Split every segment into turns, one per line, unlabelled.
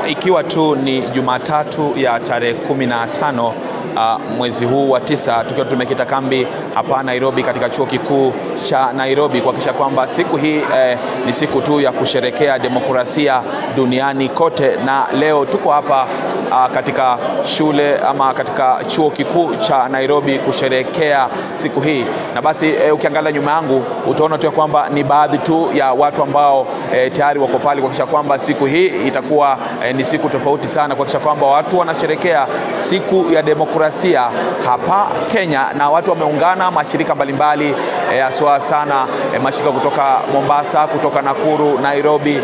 Ikiwa tu ni Jumatatu ya tarehe 15 mwezi huu wa 9, tukiwa tumekita kambi hapa Nairobi katika Chuo Kikuu cha Nairobi kuhakikisha kwamba siku hii ni siku tu ya kusherekea demokrasia duniani kote, na leo tuko hapa katika shule ama katika Chuo Kikuu cha Nairobi kusherekea siku hii. Na basi ukiangalia nyuma yangu utaona tu kwamba ni baadhi tu ya watu ambao tayari wako pale kuhakikisha kwamba siku hii itakuwa ni siku tofauti sana, kuhakikisha kwamba watu wanasherekea siku ya demokrasia hapa Kenya, na watu wameungana, mashirika mbalimbali haswa sana mashirika kutoka Mombasa, kutoka Nakuru, Nairobi,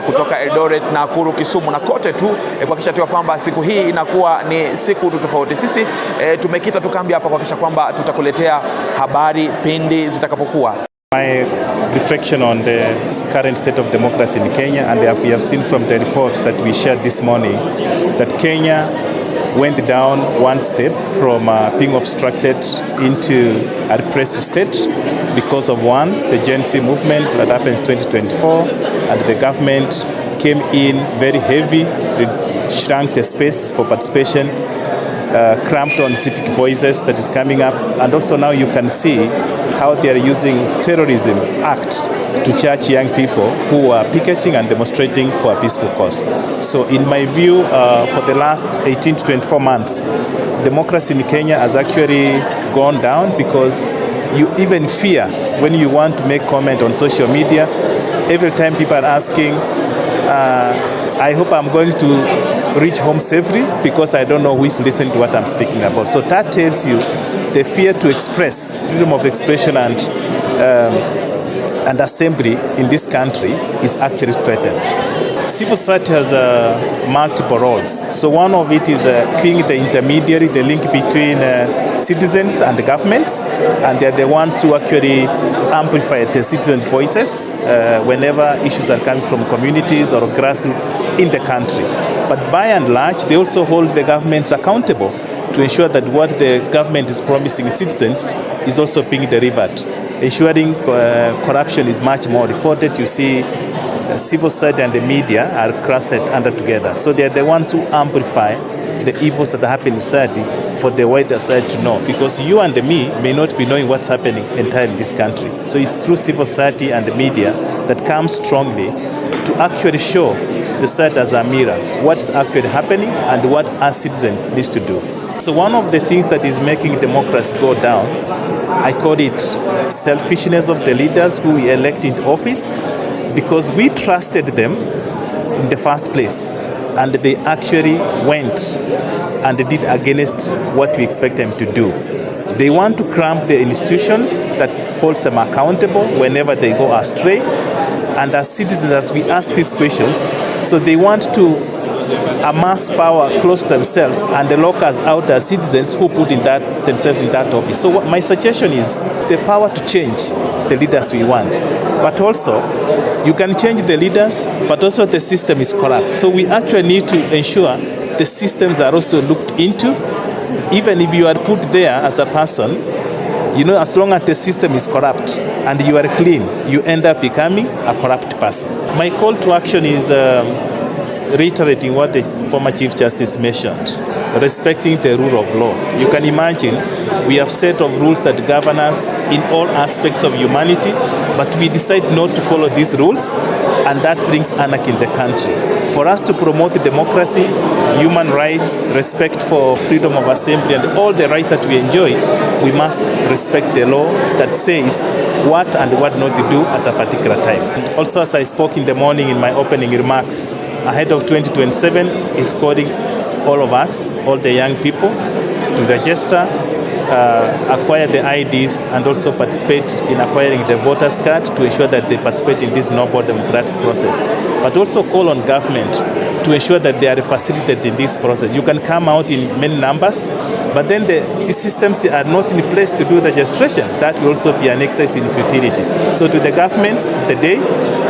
kutoka Eldoret, Nakuru, Kisumu na kote tu kuhakikisha tu kwamba siku hii inakuwa ni siku tofauti. Sisi tumekita tu kambi hapa kuhakikisha kwamba tutakuletea habari pindi zitakapokuwa.
My reflection on the current state of democracy in Kenya, and we have seen from the reports that we shared this morning that Kenya went down one step from being obstructed into a repressive state because of the Gen Z movement that happens 2024, and the government came in very heavy, shrunk the space for participation, cramped on civic voices that is coming up, and also now you can see how they are using terrorism act to charge young people who are picketing and demonstrating for a peaceful cause. So in my view, for the last 18 to 24 months, democracy in Kenya has actually gone down, because you even fear when you want to make comment on social media. Every time people are asking, I hope I'm going to reach home safely, because I don't know who is listening to what I'm speaking about. So that tells you the fear to express, freedom of expression and assembly in this country is actually threatened. Civil society has multiple roles. So one of it is being the intermediary, the link between citizens and the governments, and they're the ones who actually amplify the citizen voices whenever issues are coming from communities or grassroots in the country. But by and large, they also hold the governments accountable to ensure that what the government is promising citizens is also being delivered. Ensuring corruption is much more reported. You see civil society and the media are clustered under together. So they are the ones who amplify the evils that happen in society for the wider society to know. Because you and me may not be knowing what's happening entirely in this country. So it's through civil society and the media that comes strongly to actually show the society as a mirror what's actually happening and what our citizens need to do. So one of the things that is making democracy go down, I call it selfishness of the leaders who we elect into office, because we trusted them in the first place, and they actually went and did against what we expect them to do. They want to cramp the institutions that hold them accountable whenever they go astray, and as citizens, as we ask these questions, so they want to amass power close to themselves and lock us out as citizens who put themselves in that office. So my suggestion is the power to change the leaders we want. But also, you can change the leaders, but also the system is corrupt. So we actually need to ensure the systems are also looked into. Even if you are put there as a person, as long as the system is corrupt and you are clean, you end up becoming a corrupt person. My call to action is reiterating what the former Chief Justice mentioned, respecting the rule of law. You can imagine we have set of rules that govern us in all aspects of humanity, but we decide not to follow these rules, and that brings anarchy in the country. For us to promote democracy, human rights, respect for freedom of assembly, and all the rights that we enjoy, we must respect the law that says what and what not to do at a particular time. Also, as I spoke in the morning in my opening remarks, ahead of 2027 is calling all of us, all the young people, to register, acquire the IDs, and also participate in acquiring the voters card to ensure that they participate in this noble democratic process. But also call on government to ensure that they are facilitated in this process. You can come out in many numbers, but then the systems are not in place to do registration. That will also be an exercise in futility. So to the governments of the day,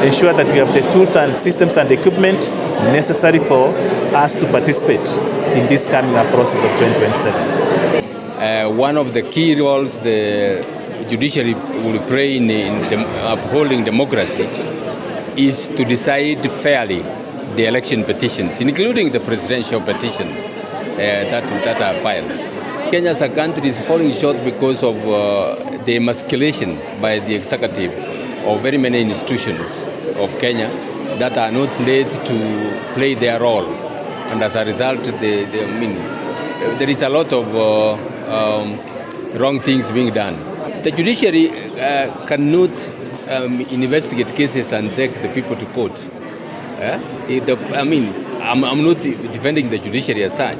ensure that we have the tools and systems and equipment necessary for us to participate in this coming up process of 2027.
One of the key roles the judiciary will play in upholding democracy is to decide fairly the election petitions, including the presidential petition that are filed. Kenya as a country is falling short because of the emasculation by the executive of very many institutions of Kenya that are not led to play their role. And as a result, there is a lot of wrong things being done. The judiciary cannot investigate cases and take the people to court. I'm not defending the judiciary as such.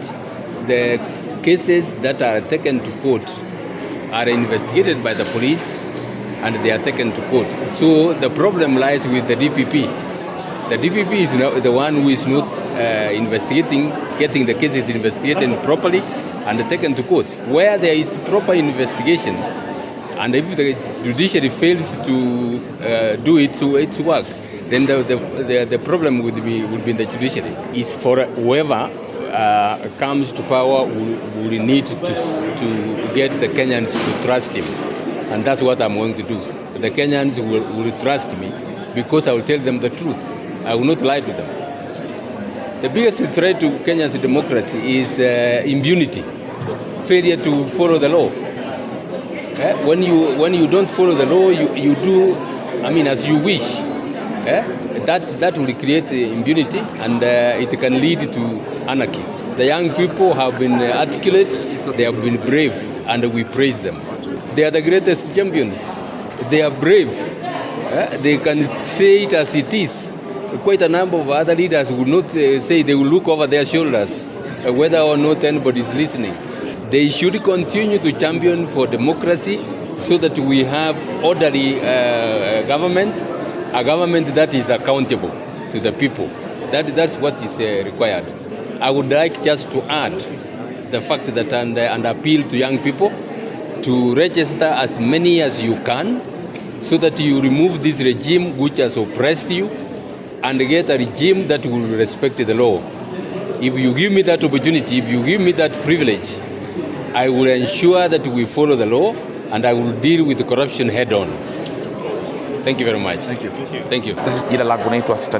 The cases that are taken to court are investigated by the police and they are taken to court. So the problem lies with the DPP. The DPP is the one who is not investigating, getting the cases investigated properly and taken to court. Where there is proper investigation, and if the judiciary fails to do its work, then the problem would be in the judiciary. Is for whoever comes to power will need to get the Kenyans to trust him. And that's what I'm going to do. The Kenyans will trust me because I will tell them the truth. I will not lie to them. The biggest threat to Kenya's democracy is impunity, failure to follow the law. When you don't follow the law, you do, as you wish. That will create impunity and it can lead to anarchy. The young people have been articulate, they have been brave, and we praise them. They are the greatest champions. They are brave. They can say it as it is. Quite a number of other leaders will not say, they will look over their shoulders, whether or not anybody is listening. They should continue to champion for democracy so that we have orderly government, a government that is accountable to the people. That's what is required. I would like just to add the fact that and appeal to young people to register as many as you can so that you remove this regime which has oppressed you and get a regime that will respect the law. If you give me that opportunity, if you give me that privilege, I will ensure that we follow the law and I will deal with the corruption head on. Thank you very much.
Thank you.
Thank you.
Jina langu naitwa Sita.